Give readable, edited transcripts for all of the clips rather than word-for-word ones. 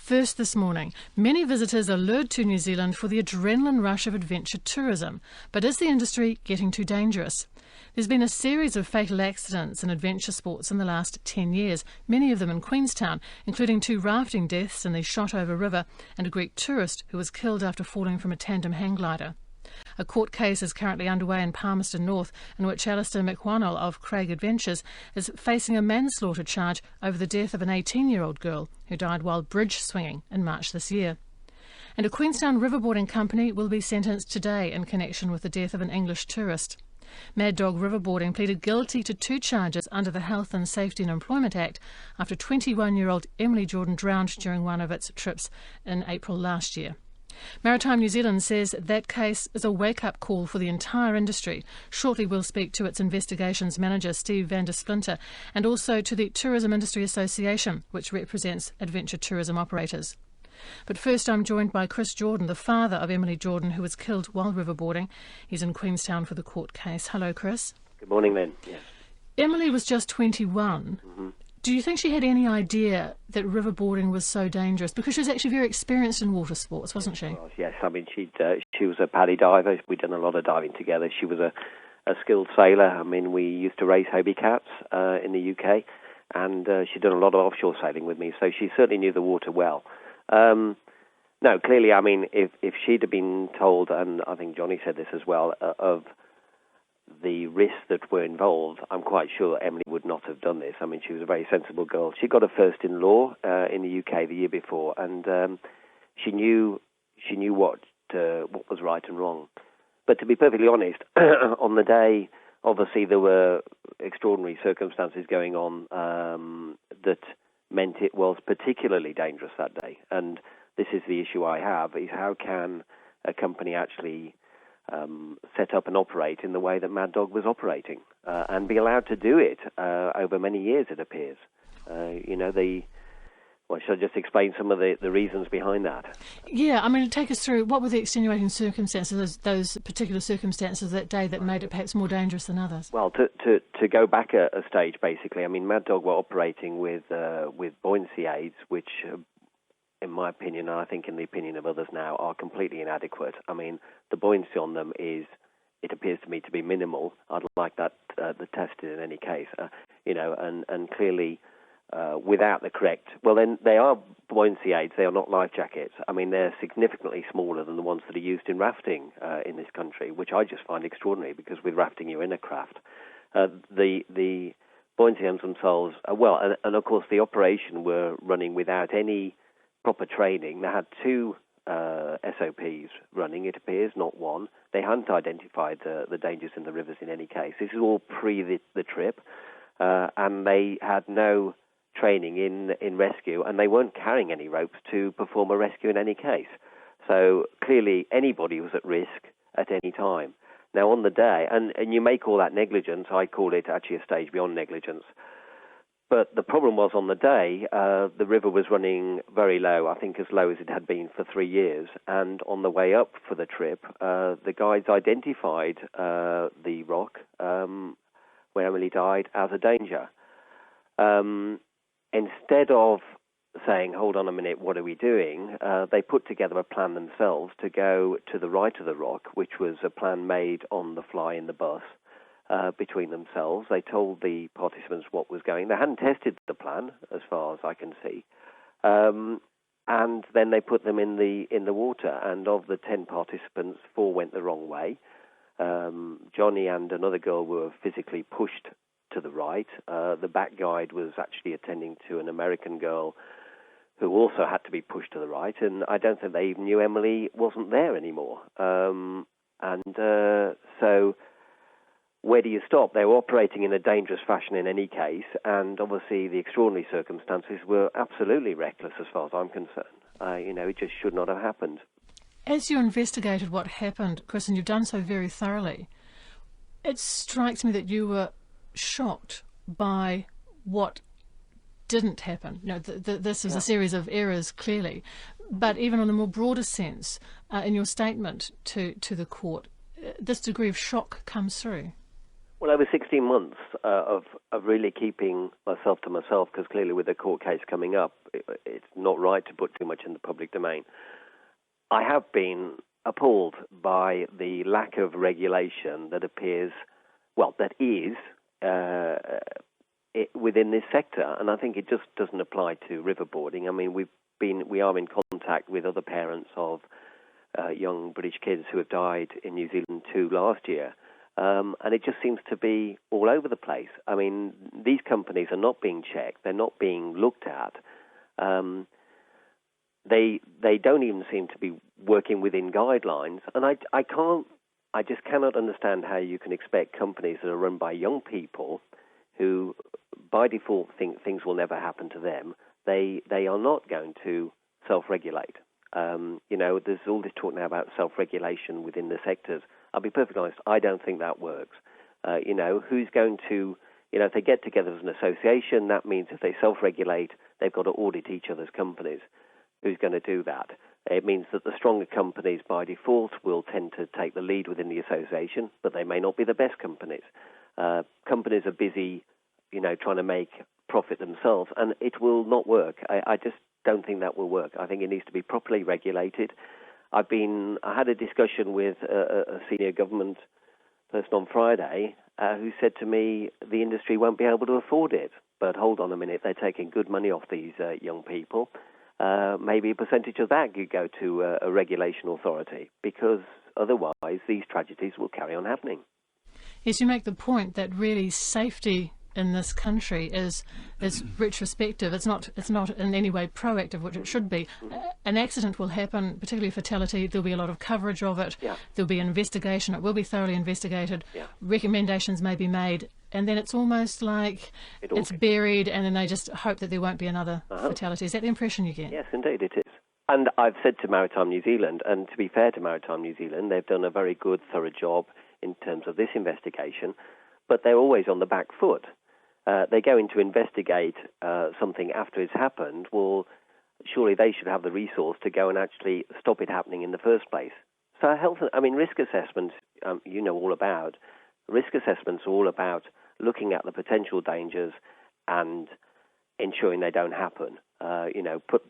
First this morning, many visitors are lured to New Zealand for the adrenaline rush of adventure tourism. But is the industry getting too dangerous? There's been a series of fatal accidents in adventure sports in the last 10 years, many of them in Queenstown, including 2 rafting deaths in the Shotover River and a Greek tourist who was killed after falling from a tandem hang glider. A court case is currently underway in Palmerston North, in which Alistair McWannell of Craig Adventures is facing a manslaughter charge over the death of an 18-year-old girl who died while bridge swinging in March this year. And a Queenstown riverboarding company will be sentenced today in connection with the death of an English tourist. Mad Dog Riverboarding pleaded guilty to 2 charges under the Health and Safety and Employment Act after 21-year-old Emily Jordan drowned during one of its trips in April last year. Maritime New Zealand says that case is a wake-up call for the entire industry. Shortly we'll speak to its investigations manager, Steve van der Splinter, and also to the Tourism Industry Association, which represents adventure tourism operators. But first I'm joined by Chris Jordan, the father of Emily Jordan, who was killed while riverboarding. He's in Queenstown for the court case. Hello, Chris. Good morning, Lynn. Yes. Emily was just 21. Mm-hmm. Do you think she had any idea that riverboarding was so dangerous? Because she was actually very experienced in water sports, wasn't she? Yes, I mean, she was a paddy diver. We'd done a lot of diving together. She was a skilled sailor. I mean, we used to race Hobie cats in the UK, and she'd done a lot of offshore sailing with me, so she certainly knew the water well. No, clearly, I mean, if she'd have been told, and I think Johnny said this as well, of the risks that were involved, I'm quite sure Emily would not have done this. I mean, she was a very sensible girl. She got her first in law in the UK the year before, and she knew what was right and wrong. But to be perfectly honest, on the day, obviously there were extraordinary circumstances going on that meant it was particularly dangerous that day. And this is the issue I have: is how can a company actually set up and operate in the way that Mad Dog was operating, and be allowed to do it over many years, it appears. Should I just explain some of the reasons behind that? Yeah, I mean, take us through, what were the extenuating circumstances, those particular circumstances that day that made it perhaps more dangerous than others? Well, to go back a stage, basically, I mean, Mad Dog were operating with buoyancy aids, which, in my opinion, and I think in the opinion of others now, are completely inadequate. I mean, the buoyancy on them it appears to me to be minimal. I'd like that the tested in any case, and clearly without the correct. Well, then they are buoyancy aids. They are not life jackets. I mean, they're significantly smaller than the ones that are used in rafting in this country, which I just find extraordinary, because with rafting you're in a craft. The buoyancy aids themselves, and of course the operation were running without any proper training. They had 2 SOPs running, it appears, not one. They hadn't identified the dangers in the rivers in any case. This is all pre the trip, and they had no training in rescue, and they weren't carrying any ropes to perform a rescue in any case. So clearly anybody was at risk at any time. Now on the day, and you may call that negligence, I call it actually a stage beyond negligence. But the problem was on the day, the river was running very low, I think as low as it had been for 3 years. And on the way up for the trip, the guides identified the rock where Emily died as a danger. Instead of saying, hold on a minute, what are we doing? They put together a plan themselves to go to the right of the rock, which was a plan made on the fly in the bus. Between themselves, they told the participants what was going. They hadn't tested the plan, as far as I can see, and then they put them in the water. And of the 10 participants, 4 went the wrong way. Johnny and another girl were physically pushed to the right. The back guide was actually attending to an American girl who also had to be pushed to the right, and I don't think they even knew Emily wasn't there anymore. So where do you stop? They were operating in a dangerous fashion in any case, and obviously the extraordinary circumstances were absolutely reckless as far as I'm concerned. It just should not have happened. As you investigated what happened, Chris, and you've done so very thoroughly, it strikes me that you were shocked by what didn't happen. This is a series of errors, clearly, but even on a more broader sense, in your statement to the court, this degree of shock comes through. Well, over 16 months of really keeping myself to myself, because clearly with the court case coming up, it's not right to put too much in the public domain. I have been appalled by the lack of regulation that is within this sector, and I think it just doesn't apply to riverboarding. I mean, we are in contact with other parents of young British kids who have died in New Zealand too last year. And it just seems to be all over the place. I mean, these companies are not being checked. They're not being looked at. They don't even seem to be working within guidelines. And I just cannot understand how you can expect companies that are run by young people who, by default, think things will never happen to them. They are not going to self-regulate. There's all this talk now about self-regulation within the sectors. I'll be perfectly honest, I don't think that works. Who's going to, if they get together as an association, that means if they self-regulate, they've got to audit each other's companies. Who's going to do that? It means that the stronger companies, by default, will tend to take the lead within the association, but they may not be the best companies. Companies are busy, trying to make profit themselves, and it will not work. I just don't think that will work. I think it needs to be properly regulated. I had a discussion with a senior government person on Friday who said to me the industry won't be able to afford it. But hold on a minute, they're taking good money off these young people. Maybe a percentage of that could go to a regulation authority, because otherwise these tragedies will carry on happening. Yes, you make the point that really safety in this country is retrospective. It's not in any way proactive, which it should be. An accident will happen, particularly fatality. There'll be a lot of coverage of it. Yeah. There'll be an investigation. It will be thoroughly investigated. Yeah. Recommendations may be made, and then it's almost like it's buried, and then they just hope that there won't be another fatality. Is that the impression you get? Yes, indeed it is. And I've said to Maritime New Zealand, and to be fair to Maritime New Zealand, they've done a very good, thorough job in terms of this investigation, but they're always on the back foot. They go in to investigate something after it's happened. Well, surely they should have the resource to go and actually stop it happening in the first place. So risk assessments, all about. Risk assessments are all about looking at the potential dangers and ensuring they don't happen.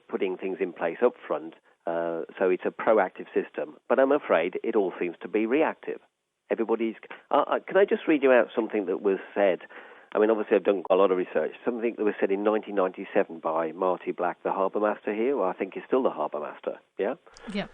Putting things in place up front. So it's a proactive system. But I'm afraid it all seems to be reactive. Can I just read you out something that was said? I mean, obviously I've done quite a lot of research. Something that was said in 1997 by Marty Black, the harbour master here, who I think is still the harbour master, yeah? Yeah.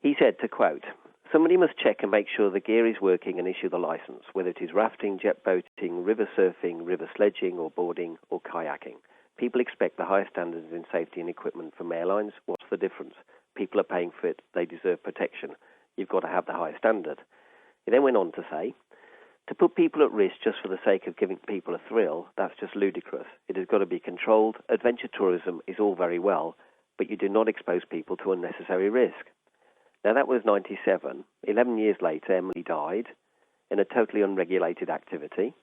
He said, to quote, "Somebody must check and make sure the gear is working and issue the licence, whether it is rafting, jet boating, river surfing, river sledging or boarding or kayaking. People expect the highest standards in safety and equipment from airlines. What's the difference? People are paying for it. They deserve protection. You've got to have the highest standard." He then went on to say, "To put people at risk just for the sake of giving people a thrill, that's just ludicrous. It has got to be controlled. Adventure tourism is all very well, but you do not expose people to unnecessary risk." Now, that was 97. 11 years later, Emily died in a totally unregulated activity,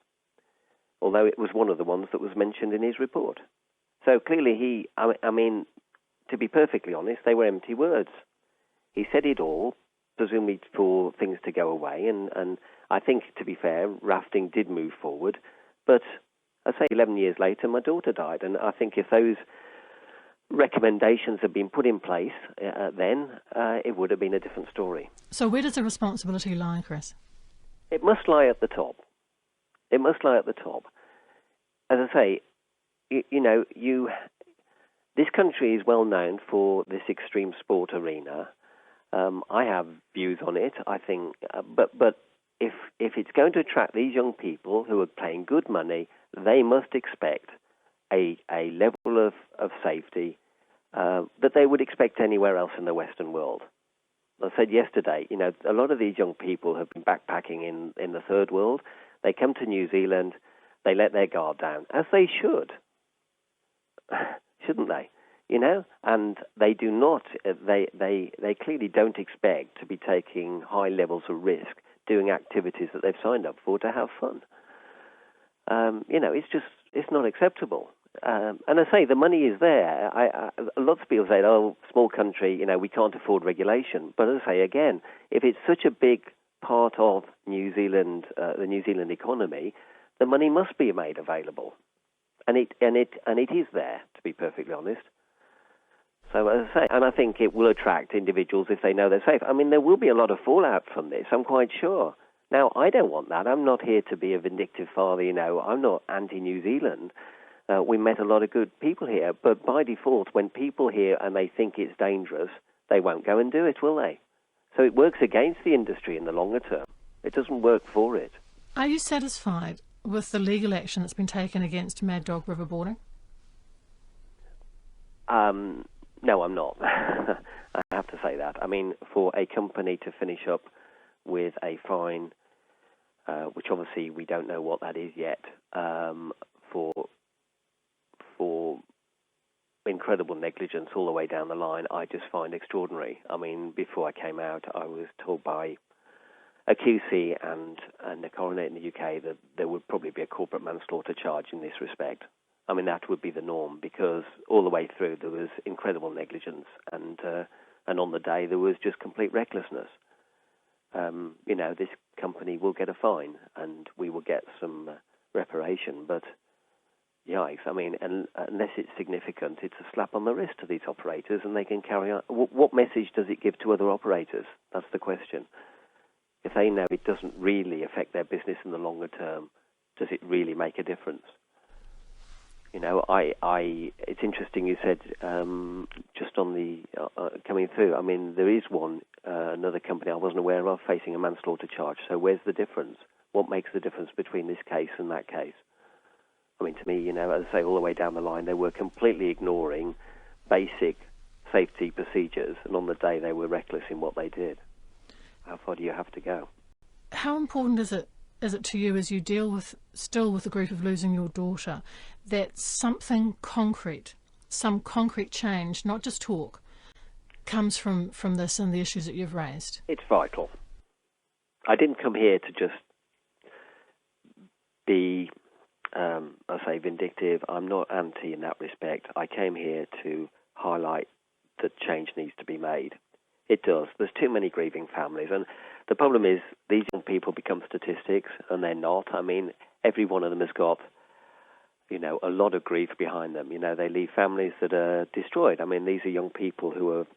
although it was one of the ones that was mentioned in his report. So clearly to be perfectly honest, they were empty words. He said it all, presumably for things to go away, and I think, to be fair, rafting did move forward. But I say 11 years later, my daughter died, and I think if those recommendations had been put in place then, it would have been a different story. So where does the responsibility lie, Chris? It must lie at the top. It must lie at the top. As I say, this country is well known for this extreme sport arena. I have views on it, I think, but if it's going to attract these young people who are paying good money, they must expect a level of safety that they would expect anywhere else in the Western world. I said yesterday, a lot of these young people have been backpacking in the third world. They come to New Zealand, they let their guard down, as they should, shouldn't they? And they do not. They clearly don't expect to be taking high levels of risk, doing activities that they've signed up for to have fun. It's not acceptable. And I say the money is there. Lots of people say, "Oh, small country, we can't afford regulation." But as I say again, if it's such a big part of New Zealand, the New Zealand economy, the money must be made available, and it is there, to be perfectly honest. So as I say, and I think it will attract individuals if they know they're safe. I mean, there will be a lot of fallout from this, I'm quite sure. Now, I don't want that. I'm not here to be a vindictive father, I'm not anti-New Zealand. We met a lot of good people here, but by default, when people hear and they think it's dangerous, they won't go and do it, will they? So it works against the industry in the longer term. It doesn't work for it. Are you satisfied with the legal action that's been taken against Mad Dog Riverboarding? No, I'm not. I have to say that. I mean, for a company to finish up with a fine, which obviously we don't know what that is yet, for incredible negligence all the way down the line, I just find extraordinary. I mean, before I came out, I was told by a QC and the coroner in the UK that there would probably be a corporate manslaughter charge in this respect. I mean, that would be the norm, because all the way through there was incredible negligence, and on the day there was just complete recklessness. This company will get a fine, and we will get some reparation, but yikes, I mean, unless it's significant, it's a slap on the wrist to these operators, and they can carry on. What message does it give to other operators? That's the question. If they know it doesn't really affect their business in the longer term, does it really make a difference? It's interesting you said just on the coming through. I mean, there is another company I wasn't aware of facing a manslaughter charge. So where's the difference? What makes the difference between this case and that case? I mean, to me, as I say, all the way down the line, they were completely ignoring basic safety procedures, and on the day they were reckless in what they did. How far do you have to go? How important is it to you, as you deal still with the grief of losing your daughter, that something concrete, some concrete change, not just talk, comes from this and the issues that you've raised? It's vital. I didn't come here to just be, vindictive. I'm not anti in that respect. I came here to highlight that change needs to be made. It does. There's too many grieving families, and the problem is these young people become statistics, and they're not. I mean, every one of them has got, a lot of grief behind them. They leave families that are destroyed. I mean, these are young people who are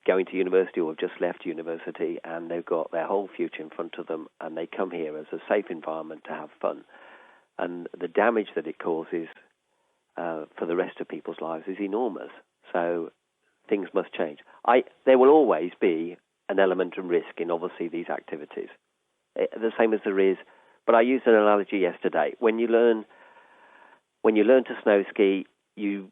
going to university or have just left university, and they've got their whole future in front of them, and they come here as a safe environment to have fun. And the damage that it causes for the rest of people's lives is enormous. So things must change. There will always be an element of risk in, obviously, these activities, the same as there is. But I used an analogy yesterday. When you learn to snow ski, you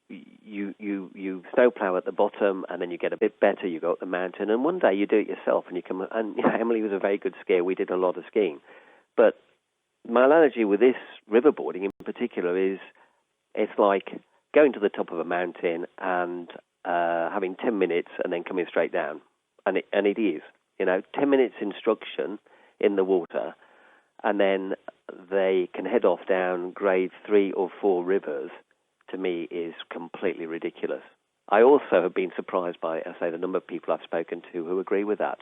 snowplow at the bottom, and then you get a bit better. You go up the mountain, and one day you do it yourself, and you come. And Emily was a very good skier. We did a lot of skiing, but my analogy with this riverboarding in particular is it's like going to the top of a mountain and having 10 minutes and then coming straight down. And it is, 10 minutes instruction in the water, and then they can head off down grade 3 or 4 rivers, to me is completely ridiculous. I also have been surprised by, the number of people I've spoken to who agree with that,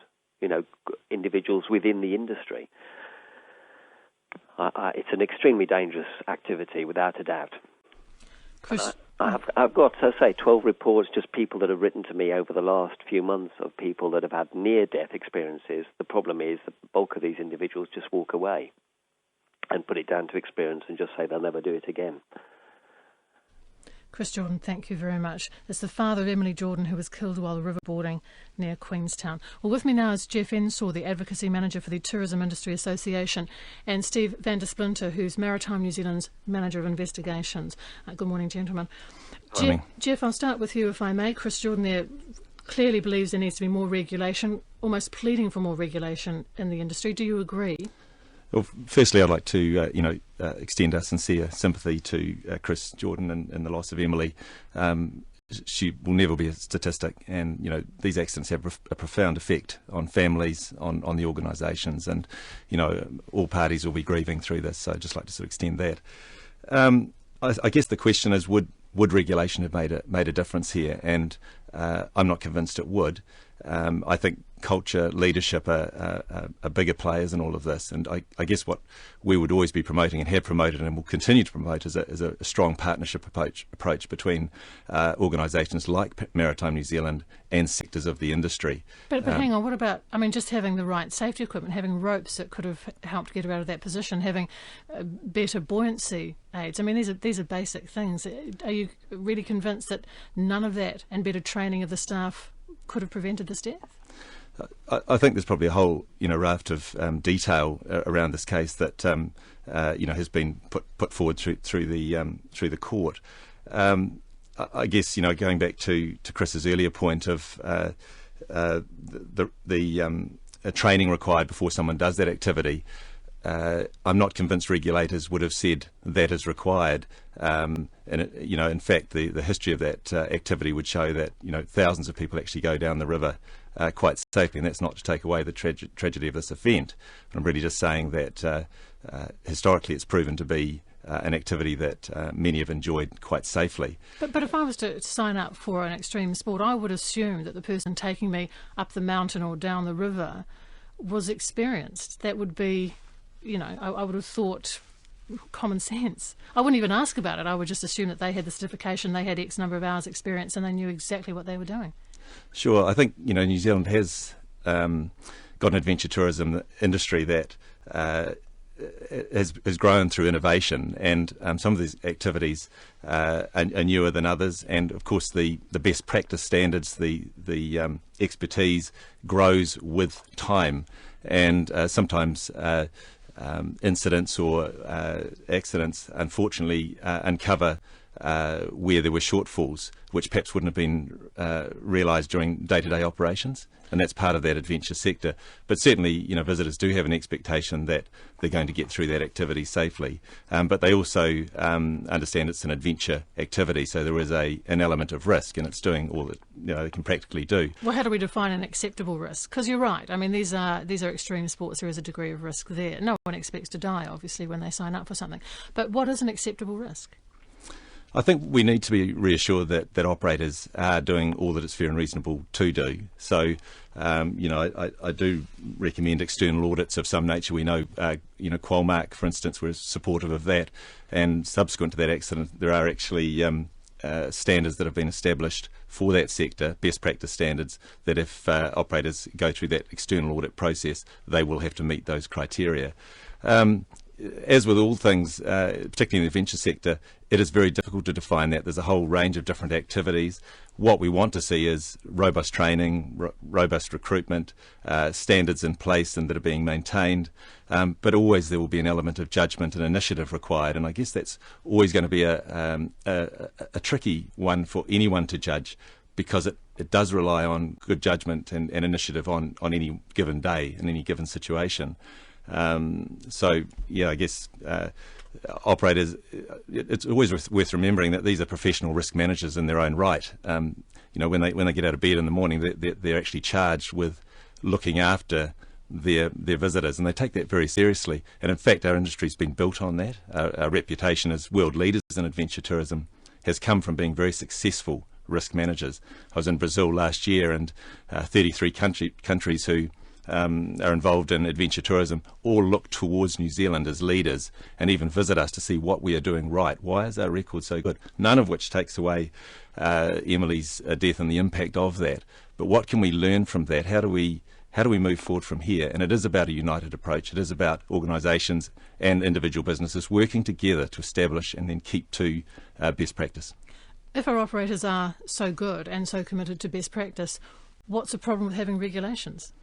individuals within the industry. It's an extremely dangerous activity, without a doubt. Chris, I've got, 12 reports, just people that have written to me over the last few months of people that have had near-death experiences. The problem is the bulk of these individuals just walk away and put it down to experience and just say they'll never do it again. Chris Jordan, thank you very much. That's the father of Emily Jordan, who was killed while riverboarding near Queenstown. Well, with me now is Jeff Ensor, the Advocacy Manager for the Tourism Industry Association, and Steve van der Splinter, who's Maritime New Zealand's Manager of Investigations. Good morning, gentlemen. Jeff, I'll start with you, if I may. Chris Jordan there clearly believes there needs to be more regulation, almost pleading for more regulation in the industry. Do you agree? Well, firstly, I'd like to, extend our sincere sympathy to Chris Jordan and the loss of Emily. She will never be a statistic, and these accidents have a profound effect on families, on the organisations, and all parties will be grieving through this. So I'd just like to sort of extend that. I guess the question is, would regulation have made a difference here? And I'm not convinced it would. I think culture, leadership are bigger players in all of this. And I guess what we would always be promoting and have promoted and will continue to promote is a strong partnership approach between organisations like Maritime New Zealand and sectors of the industry. But hang on, what about, just having the right safety equipment, having ropes that could have helped get her out of that position, having better buoyancy aids? These are basic things. Are you really convinced that none of that and better training of the staff could have prevented this death? I think there's probably a whole, raft of detail around this case that has been put forward through the court. I guess going back to Chris's earlier point of the training required before someone does that activity. I'm not convinced regulators would have said that is required. And in fact, the history of that activity would show that thousands of people actually go down the river quite safely, and that's not to take away the tragedy of this event. But I'm really just saying that historically it's proven to be an activity that many have enjoyed quite safely. But if I was to sign up for an extreme sport, I would assume that the person taking me up the mountain or down the river was experienced. That would be, I would have thought common sense. I wouldn't even ask about it. I would just assume that they had the certification, they had X number of hours experience, and they knew exactly what they were doing. Sure. I think, New Zealand has got an adventure tourism industry that has grown through innovation, and some of these activities are newer than others, and of course the best practice standards, the expertise grows with time, and sometimes incidents or accidents unfortunately uncover where there were shortfalls which perhaps wouldn't have been realised during day-to-day operations, and that's part of that adventure sector. But certainly, visitors do have an expectation that they're going to get through that activity safely, but they also understand it's an adventure activity, so there is an element of risk, and it's doing all that they can practically do. Well, how do we define an acceptable risk? Because you're right. These are extreme sports. There is a degree of risk there. No one expects to die, obviously, when they sign up for something. But what is an acceptable risk? I think we need to be reassured that operators are doing all that it's fair and reasonable to do. So, I do recommend external audits of some nature. We know, Qualmark, for instance, was supportive of that. And subsequent to that accident, there are actually standards that have been established for that sector, best practice standards, that if operators go through that external audit process, they will have to meet those criteria. As with all things, particularly in the adventure sector, it is very difficult to define that. There's a whole range of different activities. What we want to see is robust training, robust recruitment, standards in place and that are being maintained. But always there will be an element of judgment and initiative required. And I guess that's always going to be a tricky one for anyone to judge, because it does rely on good judgment and initiative on any given day, in any given situation. I guess operators, it's always worth remembering that these are professional risk managers in their own right. When they get out of bed in the morning, they're actually charged with looking after their visitors, and they take that very seriously. And in fact, our industry's been built on that. Our reputation as world leaders in adventure tourism has come from being very successful risk managers. I was in Brazil last year, and 33 countries who are involved in adventure tourism all look towards New Zealand as leaders and even visit us to see what we are doing right. Why is our record so good? None of which takes away Emily's death and the impact of that. But what can we learn from that? How do we move forward from here? And it is about a united approach. It is about organisations and individual businesses working together to establish and then keep to best practice. If our operators are so good and so committed to best practice, what's the problem with having regulations?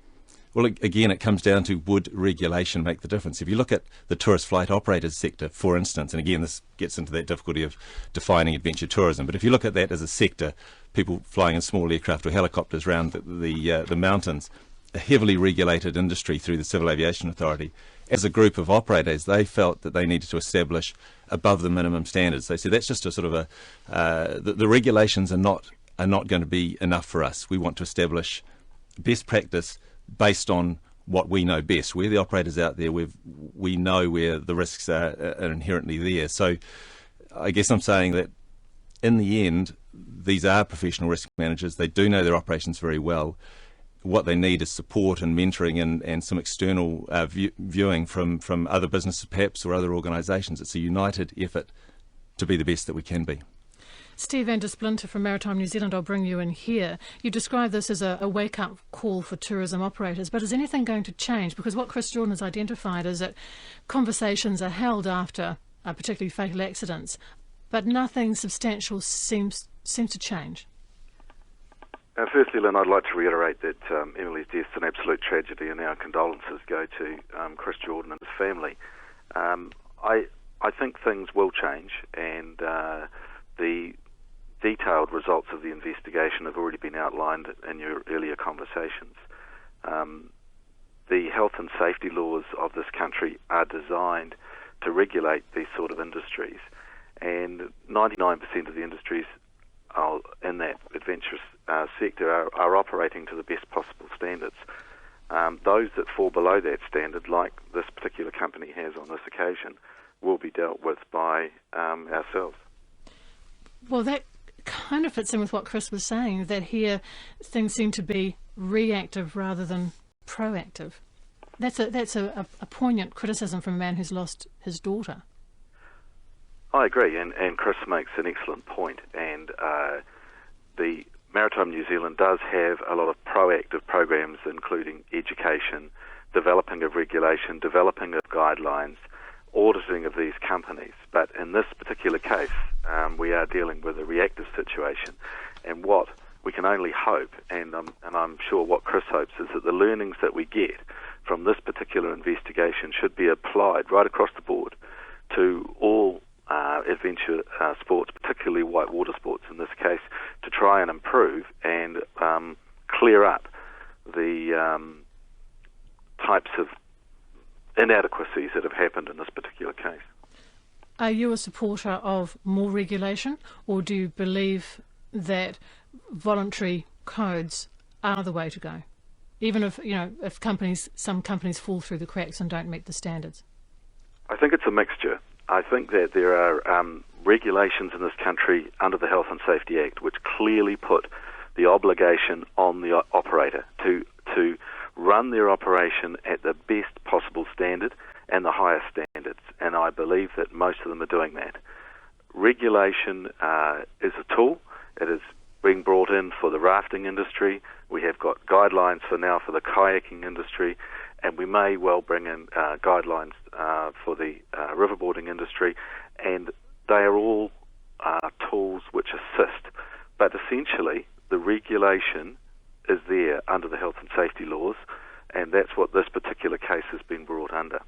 Well, again, it comes down to, would regulation make the difference? If you look at the tourist flight operators sector, for instance, and again, this gets into that difficulty of defining adventure tourism, but if you look at that as a sector, people flying in small aircraft or helicopters around the mountains, a heavily regulated industry through the Civil Aviation Authority, as a group of operators, they felt that they needed to establish above the minimum standards. They said that's just a sort of the regulations are not going to be enough for us. We want to establish best practice based on what we know best. We're the operators out there. We know where the risks are inherently there. So I guess I'm saying that in the end, these are professional risk managers. They do know their operations very well. what they need is support and mentoring and some external viewing from other businesses perhaps or other organisations. It's a united effort to be the best that we can be. Steve van der Splinter from Maritime New Zealand, I'll bring you in here. You describe this as a wake-up call for tourism operators, but is anything going to change? Because what Chris Jordan has identified is that conversations are held after particularly fatal accidents, but nothing substantial seems to change. Firstly, Lynn, I'd like to reiterate that Emily's death is an absolute tragedy, and our condolences go to Chris Jordan and his family. I think things will change, and the detailed results of the investigation have already been outlined in your earlier conversations. The health and safety laws of this country are designed to regulate these sort of industries, and 99% of the industries in that adventurous sector are operating to the best possible standards. Those that fall below that standard, like this particular company has on this occasion, will be dealt with by ourselves. Well, that kind of fits in with what Chris was saying, that here things seem to be reactive rather than proactive. That's a poignant criticism from a man who's lost his daughter. I agree, and Chris makes an excellent point, and the Maritime New Zealand does have a lot of proactive programs, including education, developing of regulation, developing of guidelines, auditing of these companies. But in this particular case, we are dealing with a reactive situation, and what we can only hope, and I'm sure what Chris hopes, is that the learnings that we get from this particular investigation should be applied right across the board to all adventure sports, particularly whitewater sports in this case, to try and improve and clear up the types of inadequacies that have happened in this particular case. Are you a supporter of more regulation, or do you believe that voluntary codes are the way to go, even if some companies fall through the cracks and don't meet the standards? I think it's a mixture. I think that there are regulations in this country under the Health and Safety Act which clearly put the obligation on the operator to run their operation at the best possible standard and the highest standards, and I believe that most of them are doing that. Regulation is a tool. It is being brought in for the rafting industry. We have got guidelines for the kayaking industry, and we may well bring in guidelines for the riverboarding industry, and they are all tools which assist. But essentially, the regulation is there under the health and safety laws, and that's what this particular case has been brought under.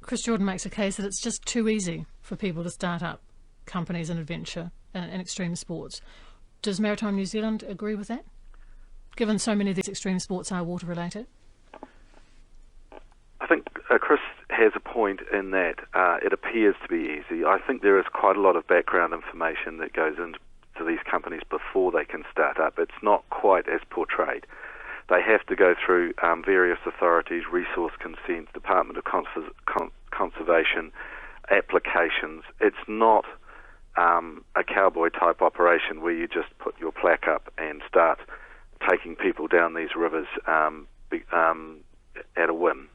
Chris Jordan makes a case that it's just too easy for people to start up companies in adventure and extreme sports. Does Maritime New Zealand agree with that, given so many of these extreme sports are water-related? I think Chris has a point in that it appears to be easy. I think there is quite a lot of background information that goes into these companies before they can start up. It's not quite as portrayed. They have to go through various authorities, resource consents, Department of Conservation, applications. It's not a cowboy-type operation where you just put your plaque up and start taking people down these rivers at a whim.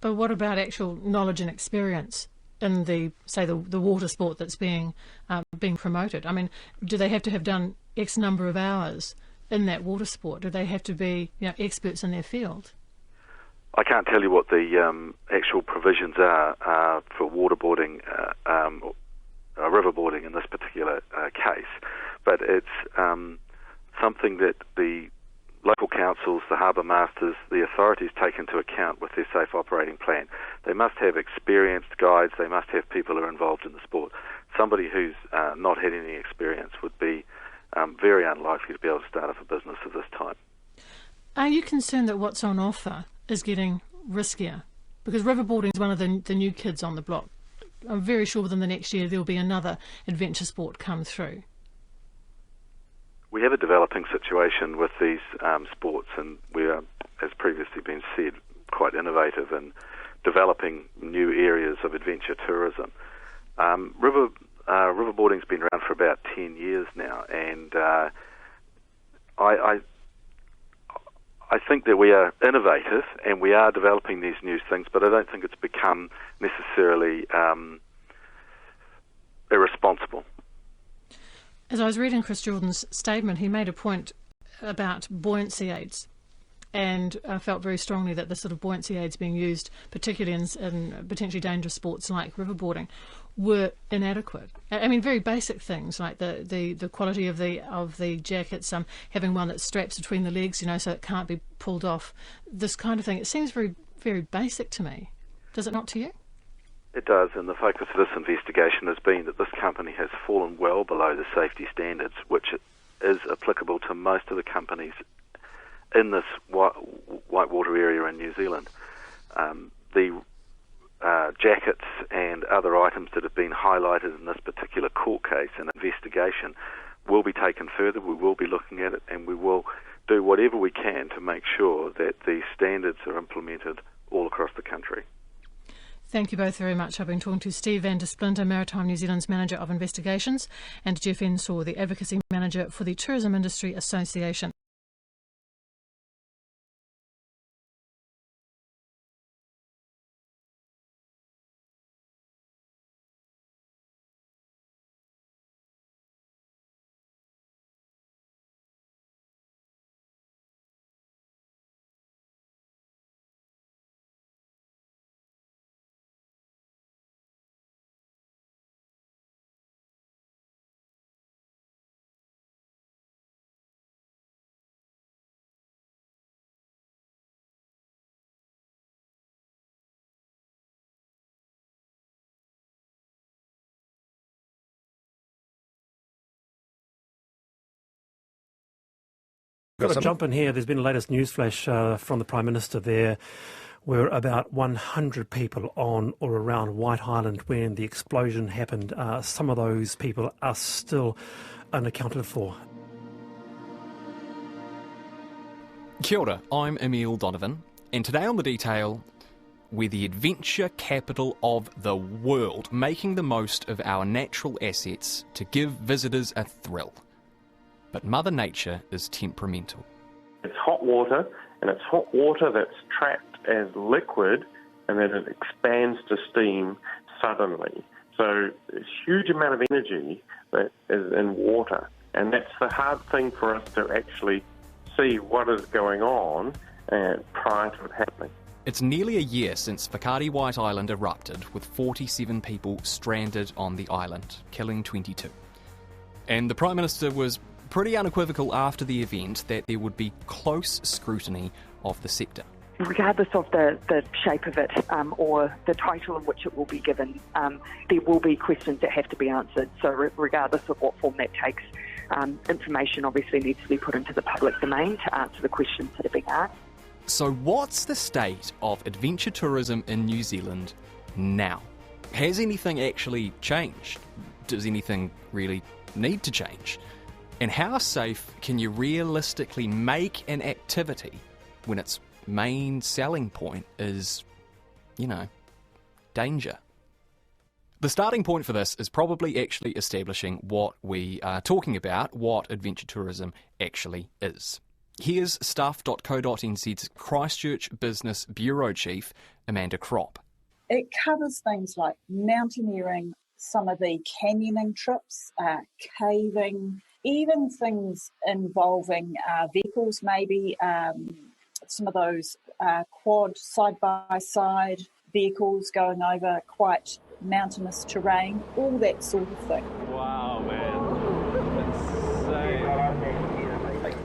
But what about actual knowledge and experience in the water sport that's being promoted? I mean, do they have to have done X number of hours in that water sport? Do they have to be experts in their field? I can't tell you what the actual provisions are for waterboarding, riverboarding in this particular case, but it's something that the local councils, the harbour masters, the authorities take into account with their safe operating plan. They must have experienced guides. They must have people who are involved in the sport. Somebody who's not had any experience would be very unlikely to be able to start up a business of this type. Are you concerned that what's on offer is getting riskier? Because riverboarding is one of the new kids on the block. I'm very sure within the next year there will be another adventure sport come through. We have a developing situation with these sports, and we are, as previously been said, quite innovative in developing new areas of adventure tourism. Riverboarding's been around for about 10 years now, and I think that we are innovative and we are developing these new things, but I don't think it's become necessarily irresponsible. As I was reading Chris Jordan's statement, he made a point about buoyancy aids, and felt very strongly that the sort of buoyancy aids being used, particularly in potentially dangerous sports like riverboarding, were inadequate. I mean, very basic things like the quality of the jackets, having one that straps between the legs, so it can't be pulled off. This kind of thing. It seems very, very basic to me. Does it not to you? It does, and the focus of this investigation has been that this company has fallen well below the safety standards, which is applicable to most of the companies in this whitewater area in New Zealand. The jackets and other items that have been highlighted in this particular court case and investigation will be taken further. We will be looking at it, and we will do whatever we can to make sure that these standards are implemented all across the country. Thank you both very much. I've been talking to Steve van der Splinter, Maritime New Zealand's Manager of Investigations, and Jeff Ensor, the Advocacy Manager for the Tourism Industry Association. I've got to jump in here. There's been a latest news flash from the Prime Minister there, where about 100 people on or around White Island when the explosion happened. Some of those people are still unaccounted for. Kia ora, I'm Emile Donovan, and today on The Detail, we're the adventure capital of the world, making the most of our natural assets to give visitors a thrill. But Mother Nature is temperamental. It's hot water, and it's hot water that's trapped as liquid, and then it expands to steam suddenly. So there's a huge amount of energy that is in water, and that's the hard thing for us to actually see what is going on prior to it happening. It's nearly a year since Whakaari White Island erupted, with 47 people stranded on the island, killing 22. And the Prime Minister was pretty unequivocal after the event that there would be close scrutiny of the sector. Regardless of the shape of it or the title in which it will be given, there will be questions that have to be answered. So regardless of what form that takes, information obviously needs to be put into the public domain to answer the questions that are being asked. So what's the state of adventure tourism in New Zealand now? Has anything actually changed? Does anything really need to change? And how safe can you realistically make an activity when its main selling point is, danger? The starting point for this is probably actually establishing what we are talking about, what adventure tourism actually is. Here's Stuff.co.nz's Christchurch Business Bureau Chief, Amanda Kropp. It covers things like mountaineering, some of the canyoning trips, caving, even things involving vehicles, maybe some of those quad side-by-side vehicles going over quite mountainous terrain, all that sort of thing. Wow, man. Insane.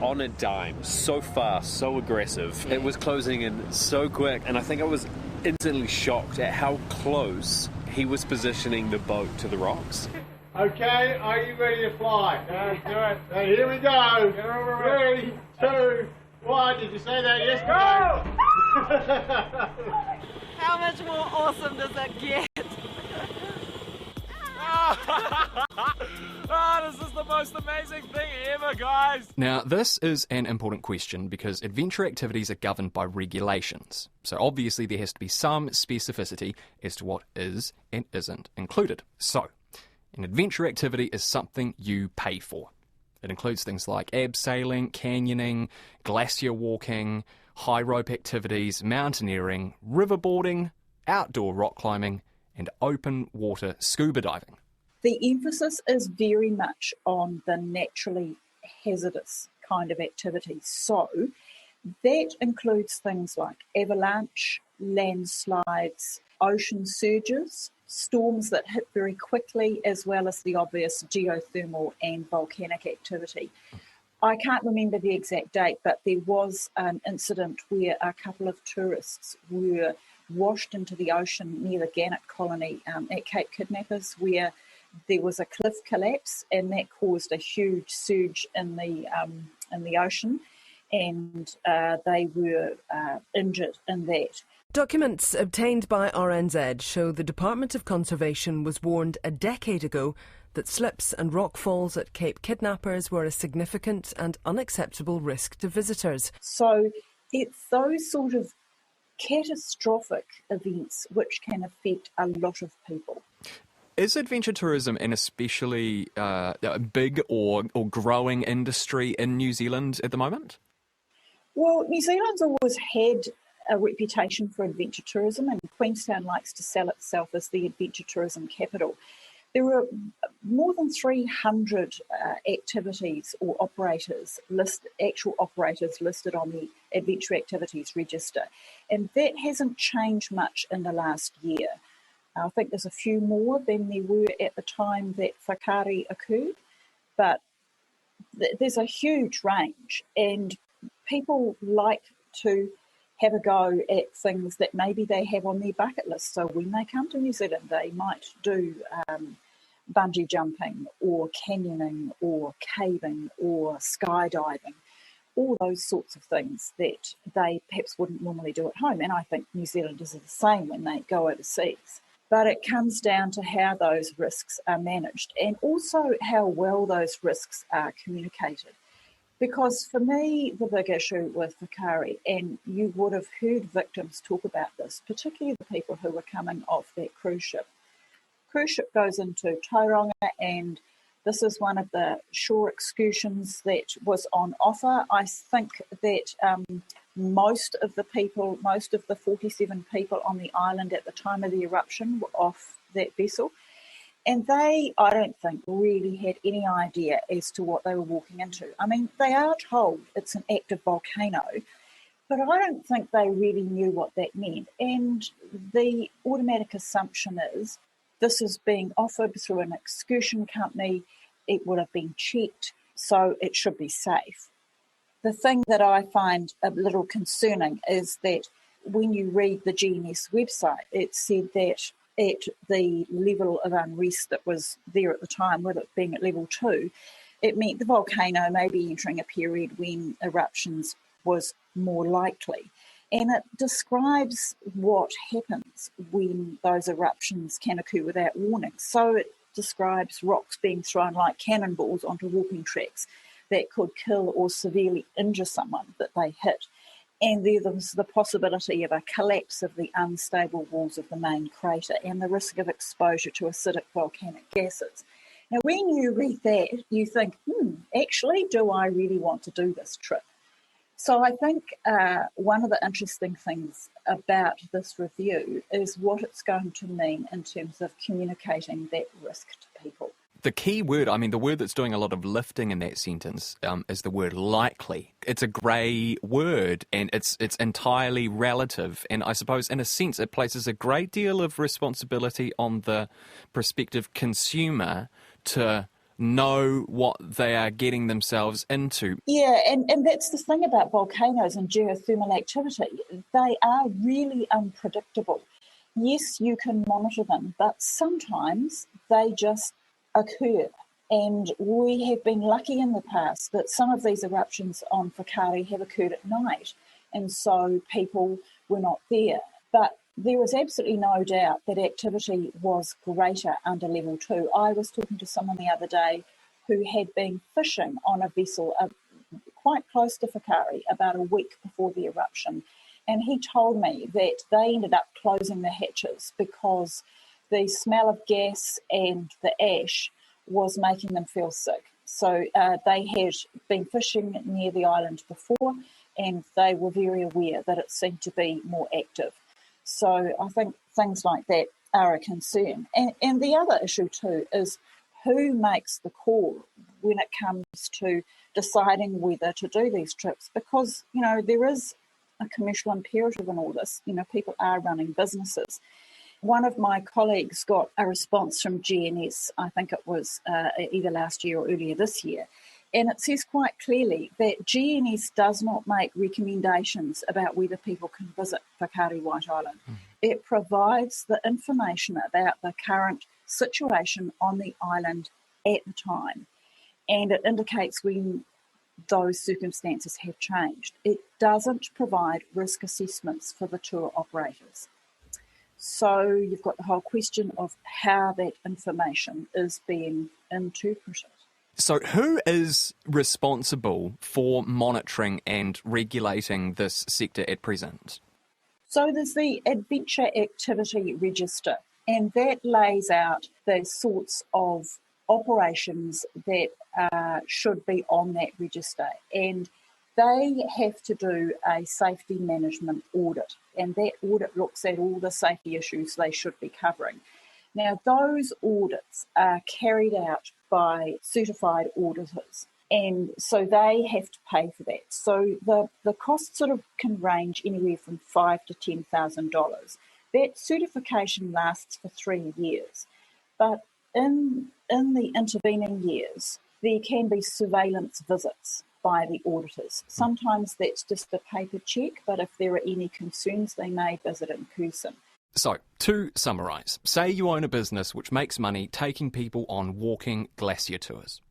On a dime, so fast, so aggressive. It was closing in so quick, and I think I was instantly shocked at how close he was positioning the boat to the rocks. Okay, are you ready to fly? Let's do it. So here we go. 3, 2, 1. Did you say that yesterday? Go! How much more awesome does that get? This is the most amazing thing ever, guys! Now, this is an important question because adventure activities are governed by regulations. So obviously there has to be some specificity as to what is and isn't included. So, an adventure activity is something you pay for. It includes things like abseiling, canyoning, glacier walking, high rope activities, mountaineering, riverboarding, outdoor rock climbing, and open water scuba diving. The emphasis is very much on the naturally hazardous kind of activities. So that includes things like avalanche, landslides, ocean surges, storms that hit very quickly, as well as the obvious geothermal and volcanic activity. I can't remember the exact date, but there was an incident where a couple of tourists were washed into the ocean near the Gannet colony at Cape Kidnappers, where there was a cliff collapse, and that caused a huge surge in the ocean, and they were injured in that. Documents obtained by RNZ show the Department of Conservation was warned a decade ago that slips and rockfalls at Cape Kidnappers were a significant and unacceptable risk to visitors. So it's those sort of catastrophic events which can affect a lot of people. Is adventure tourism an especially big or growing industry in New Zealand at the moment? Well, New Zealand's always had a reputation for adventure tourism, and Queenstown likes to sell itself as the adventure tourism capital. There are more than 300 activities or actual operators listed on the Adventure Activities Register, and that hasn't changed much in the last year. I think there's a few more than there were at the time that Whakaari occurred, but there's a huge range, and people like to have a go at things that maybe they have on their bucket list. So when they come to New Zealand, they might do bungee jumping or canyoning or caving or skydiving, all those sorts of things that they perhaps wouldn't normally do at home. And I think New Zealanders are the same when they go overseas. But it comes down to how those risks are managed and also how well those risks are communicated. Because for me, the big issue with Whakaari, and you would have heard victims talk about this, particularly the people who were coming off that cruise ship. Cruise ship goes into Tauranga, and this is one of the shore excursions that was on offer. I think that most of the 47 people on the island at the time of the eruption were off that vessel. And they, I don't think, really had any idea as to what they were walking into. I mean, they are told it's an active volcano, but I don't think they really knew what that meant. And the automatic assumption is this is being offered through an excursion company. It would have been checked, so it should be safe. The thing that I find a little concerning is that when you read the GNS website, it said that at the level of unrest that was there at the time, with it being at level 2, it meant the volcano may be entering a period when eruptions was more likely. And it describes what happens when those eruptions can occur without warning. So it describes rocks being thrown like cannonballs onto walking tracks that could kill or severely injure someone that they hit. And there's the possibility of a collapse of the unstable walls of the main crater and the risk of exposure to acidic volcanic gases. Now, when you read that, you think, actually, do I really want to do this trip? So I think one of the interesting things about this review is what it's going to mean in terms of communicating that risk to people. The key word, I mean, the word that's doing a lot of lifting in that sentence is the word likely. It's a grey word, and it's entirely relative. And I suppose, in a sense, it places a great deal of responsibility on the prospective consumer to know what they are getting themselves into. Yeah, and that's the thing about volcanoes and geothermal activity. They are really unpredictable. Yes, you can monitor them, but sometimes they just occur. And we have been lucky in the past that some of these eruptions on Whakaari have occurred at night, and so people were not there. But there is absolutely no doubt that activity was greater under level 2. I was talking to someone the other day who had been fishing on a vessel quite close to Whakaari about a week before the eruption, and he told me that they ended up closing the hatches because the smell of gas and the ash was making them feel sick. So they had been fishing near the island before, and they were very aware that it seemed to be more active. So I think things like that are a concern. And the other issue too is who makes the call when it comes to deciding whether to do these trips, because, there is a commercial imperative in all this. People are running businesses. One of my colleagues got a response from GNS, I think it was either last year or earlier this year, and it says quite clearly that GNS does not make recommendations about whether people can visit Whakaari White Island. It provides the information about the current situation on the island at the time, and it indicates when those circumstances have changed. It doesn't provide risk assessments for the tour operators. So you've got the whole question of how that information is being interpreted. So who is responsible for monitoring and regulating this sector at present? So there's the Adventure Activity Register, and that lays out the sorts of operations that should be on that register. And they have to do a safety management audit, and that audit looks at all the safety issues they should be covering. Now, those audits are carried out by certified auditors, and so they have to pay for that. So the cost sort of can range anywhere from $5,000 to $10,000. That certification lasts for 3 years, but in the intervening years, there can be surveillance visits by the auditors. Sometimes that's just a paper check, but if there are any concerns, they may visit in person. So, to summarise, say you own a business which makes money taking people on walking glacier tours.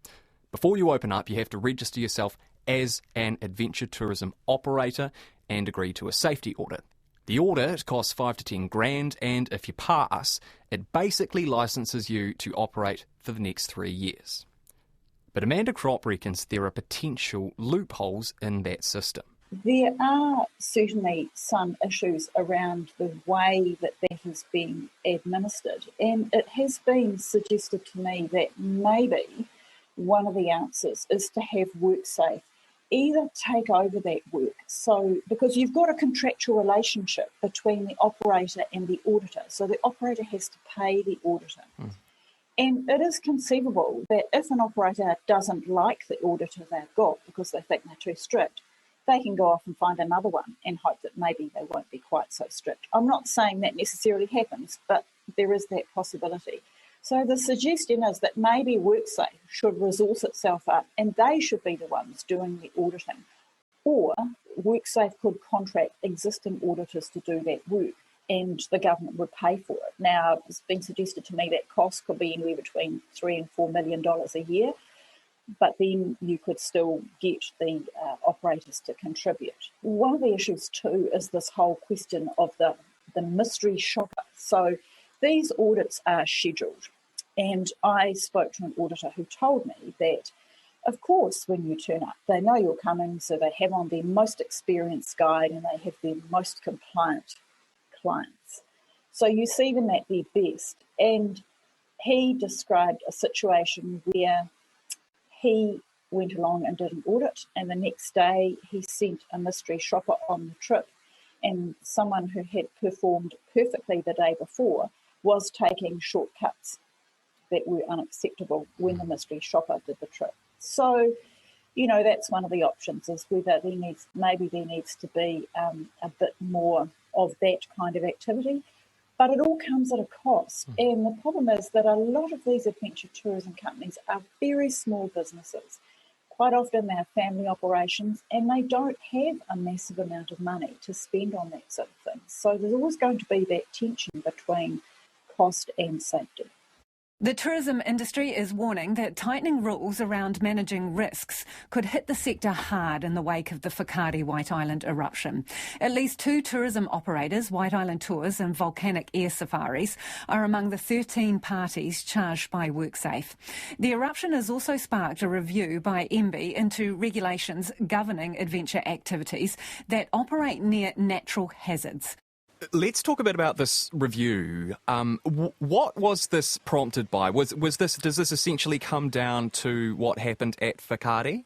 Before you open up, you have to register yourself as an adventure tourism operator and agree to a safety audit. The audit costs $5,000 to $10,000, and if you pass, it basically licenses you to operate for the next 3 years. But Amanda Kropp reckons there are potential loopholes in that system. There are certainly some issues around the way that is being administered, and it has been suggested to me that maybe one of the answers is to have WorkSafe either take over that work. So, because you've got a contractual relationship between the operator and the auditor, so the operator has to pay the auditor. And it is conceivable that if an operator doesn't like the auditor they've got because they think they're too strict, they can go off and find another one and hope that maybe they won't be quite so strict. I'm not saying that necessarily happens, but there is that possibility. So the suggestion is that maybe WorkSafe should resource itself up and they should be the ones doing the auditing. Or WorkSafe could contract existing auditors to do that work, and the government would pay for it. Now, it's been suggested to me that cost could be anywhere between $3 and $4 million a year, but then you could still get the operators to contribute. One of the issues too is this whole question of the mystery shopper. So these audits are scheduled, and I spoke to an auditor who told me that, of course, when you turn up, they know you're coming, so they have on their most experienced guide and they have their most compliant clients. So you see them at their best. And he described a situation where he went along and did an audit, and the next day he sent a mystery shopper on the trip, and someone who had performed perfectly the day before was taking shortcuts that were unacceptable when the mystery shopper did the trip. So, that's one of the options, is whether there needs to be a bit more of that kind of activity. But it all comes at a cost. And the problem is that a lot of these adventure tourism companies are very small businesses. Quite often they're family operations, and they don't have a massive amount of money to spend on that sort of thing. So there's always going to be that tension between cost and safety. The tourism industry is warning that tightening rules around managing risks could hit the sector hard in the wake of the Whakaari White Island eruption. At least 2 tourism operators, White Island Tours and Volcanic Air Safaris, are among the 13 parties charged by WorkSafe. The eruption has also sparked a review by MBIE into regulations governing adventure activities that operate near natural hazards. Let's talk a bit about this review. What was this prompted by? Does this essentially come down to what happened at Whakaari?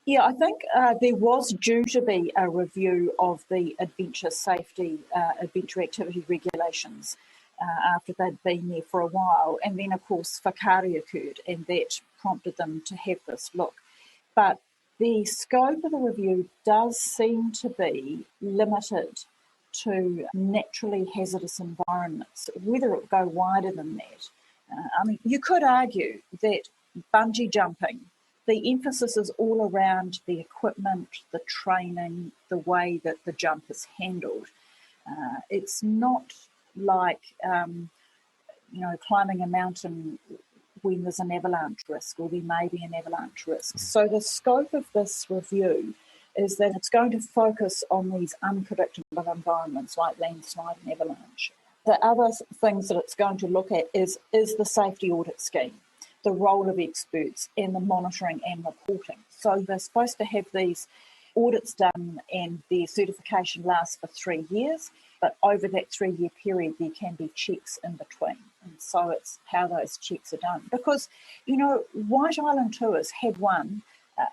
Yeah, I think there was due to be a review of the adventure activity regulations after they'd been there for a while. And then, of course, Whakaari occurred, and that prompted them to have this look. But the scope of the review does seem to be limited to naturally hazardous environments. Whether it go wider than that, I mean, you could argue that bungee jumping, the emphasis is all around the equipment, the training, the way that the jump is handled. It's not like, climbing a mountain when there's an avalanche risk, or there may be an avalanche risk. So the scope of this review is that it's going to focus on these unpredictable environments like landslide and avalanche. The other things that it's going to look at is the safety audit scheme, the role of experts, and the monitoring and reporting. So they're supposed to have these audits done, and their certification lasts for 3 years, but over that 3-year period there can be checks in between. And so it's how those checks are done. Because, White Island Tours had won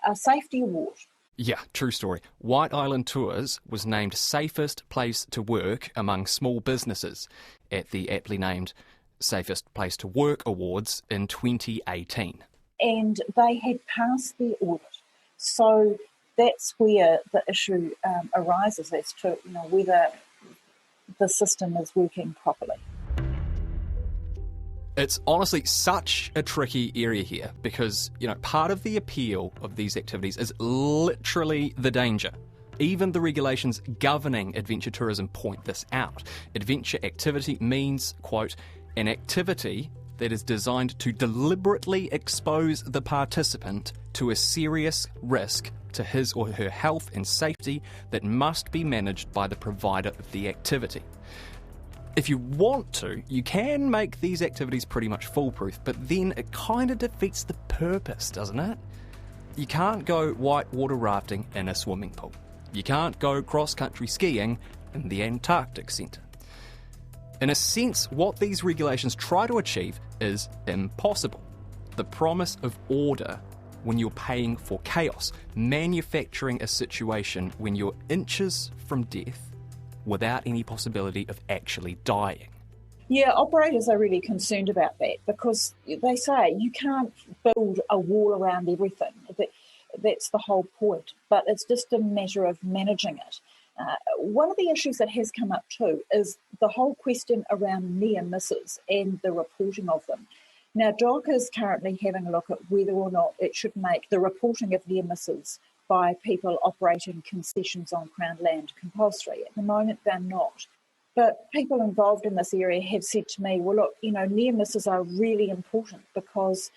a safety award. Yeah, true story. White Island Tours was named safest place to work among small businesses at the aptly named Safest Place to Work Awards in 2018. And they had passed their audit. So that's where the issue arises as to whether the system is working properly. It's honestly such a tricky area here because, part of the appeal of these activities is literally the danger. Even the regulations governing adventure tourism point this out. Adventure activity means, quote, an activity that is designed to deliberately expose the participant to a serious risk to his or her health and safety that must be managed by the provider of the activity. If you want to, you can make these activities pretty much foolproof, but then it kind of defeats the purpose, doesn't it? You can't go whitewater rafting in a swimming pool. You can't go cross-country skiing in the Antarctic Centre. In a sense, what these regulations try to achieve is impossible. The promise of order when you're paying for chaos, manufacturing a situation when you're inches from death without any possibility of actually dying. Yeah, operators are really concerned about that because they say you can't build a wall around everything. That's the whole point, but it's just a matter of managing it. One of the issues that has come up too is the whole question around near misses and the reporting of them. Now, DOC is currently having a look at whether or not it should make the reporting of near misses by people operating concessions on Crown land compulsory. At the moment, they're not. But people involved in this area have said to me, well, look, near misses are really important because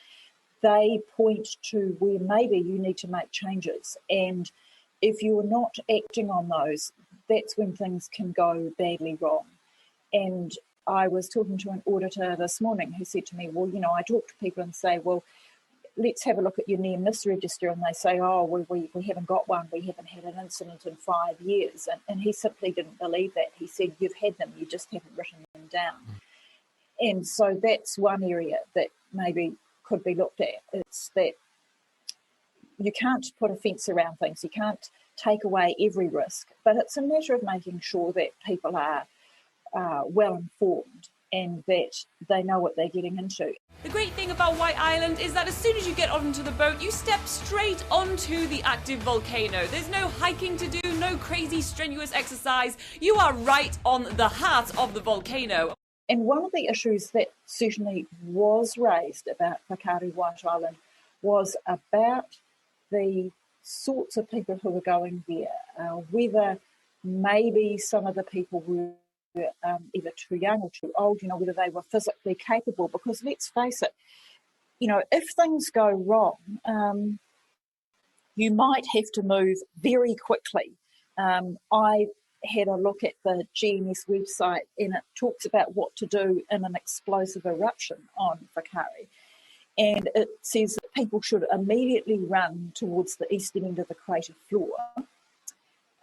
they point to where maybe you need to make changes. And if you're not acting on those, that's when things can go badly wrong. And I was talking to an auditor this morning who said to me, well, I talk to people and say, well, let's have a look at your near miss register. And they say, oh, we haven't got one. We haven't had an incident in 5 years. And he simply didn't believe that. He said, you've had them, you just haven't written them down. And so that's one area that maybe could be looked at. It's that you can't put a fence around things. You can't take away every risk. But it's a matter of making sure that people are well informed and that they know what they're getting into. The great thing about White Island is that as soon as you get onto the boat, you step straight onto the active volcano. There's no hiking to do, no crazy strenuous exercise. You are right on the heart of the volcano. And one of the issues that certainly was raised about Whakaari White Island was about the sorts of people who were going there, whether maybe some of the people were either too young or too old, whether they were physically capable, because let's face it, if things go wrong, you might have to move very quickly. I had a look at the GNS website and it talks about what to do in an explosive eruption on Whakaari. And it says that people should immediately run towards the eastern end of the crater floor.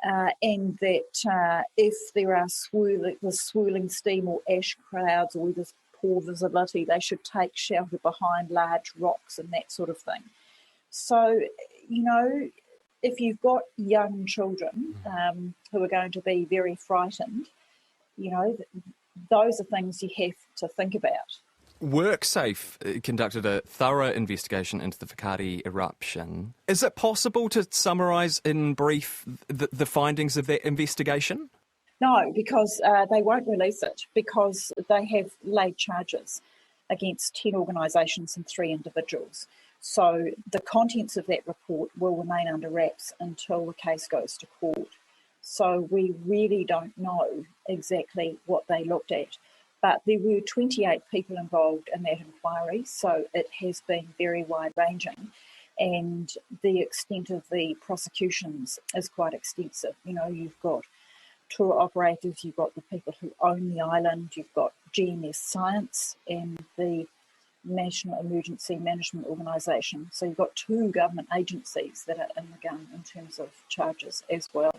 and that if there are the swirling steam or ash clouds or there's poor visibility, they should take shelter behind large rocks and that sort of thing. So, if you've got young children who are going to be very frightened, those are things you have to think about. WorkSafe conducted a thorough investigation into the Whakaari eruption. Is it possible to summarise in brief the findings of that investigation? No, because they won't release it, because they have laid charges against 10 organisations and 3 individuals. So the contents of that report will remain under wraps until the case goes to court. So we really don't know exactly what they looked at. But there were 28 people involved in that inquiry, so it has been very wide-ranging. And the extent of the prosecutions is quite extensive. You've got tour operators, you've got the people who own the island, you've got GNS Science and the National Emergency Management Organisation. So you've got 2 government agencies that are in the gun in terms of charges as well.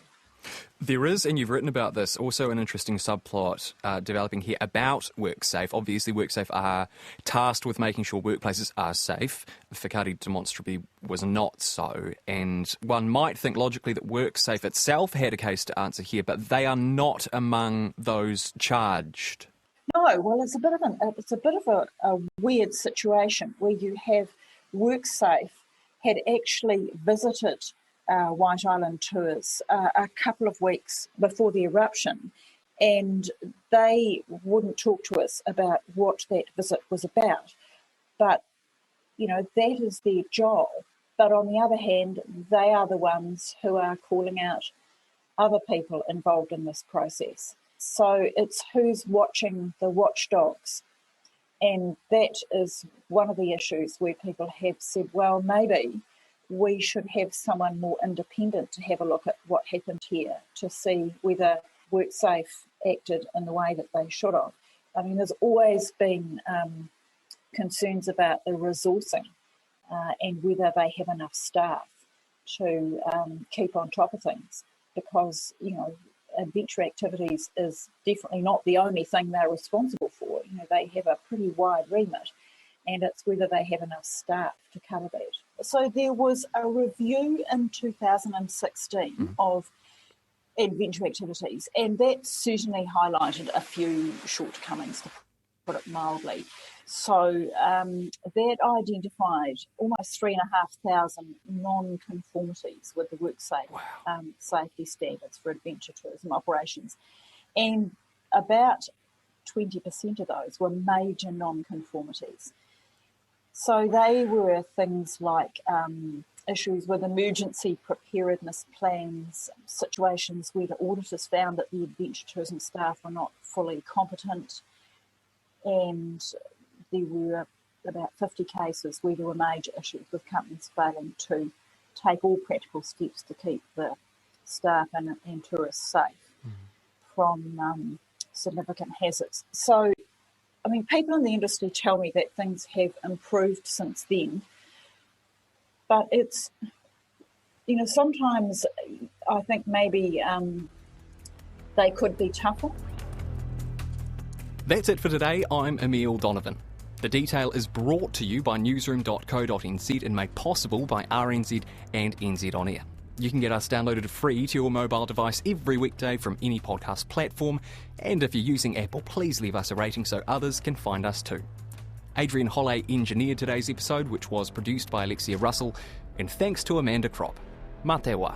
There is, and you've written about this, also an interesting subplot developing here about WorkSafe. Obviously, WorkSafe are tasked with making sure workplaces are safe. Whakaari demonstrably was not so, and one might think logically that WorkSafe itself had a case to answer here, but they are not among those charged. No, well, it's a bit of a weird situation where you have WorkSafe had actually visited White Island Tours a couple of weeks before the eruption, and they wouldn't talk to us about what that visit was about. But, that is their job. But on the other hand, they are the ones who are calling out other people involved in this process. So it's who's watching the watchdogs. And that is one of the issues where people have said, well, maybe we should have someone more independent to have a look at what happened here to see whether WorkSafe acted in the way that they should have. I mean, there's always been concerns about the resourcing and whether they have enough staff to keep on top of things, because, adventure activities is definitely not the only thing they're responsible for. They have a pretty wide remit, and it's whether they have enough staff to cover that. So there was a review in 2016 of adventure activities, and that certainly highlighted a few shortcomings, to put it mildly. So that identified almost 3,500 non-conformities with the WorkSafe safety standards for adventure tourism operations, and about 20% of those were major non-conformities. So they were things like issues with emergency preparedness plans, situations where the auditors found that the adventure tourism staff were not fully competent, and there were about 50 cases where there were major issues with companies failing to take all practical steps to keep the staff and tourists safe from significant hazards. So, I mean, people in the industry tell me that things have improved since then, but it's, sometimes I think maybe they could be tougher. That's it for today. I'm Emile Donovan. The Detail is brought to you by newsroom.co.nz and made possible by RNZ and NZ On Air. You can get us downloaded free to your mobile device every weekday from any podcast platform, and if you're using Apple, please leave us a rating so others can find us too. Adrian Holley engineered today's episode, which was produced by Alexia Russell, and thanks to Amanda Kropp. Mā te wā.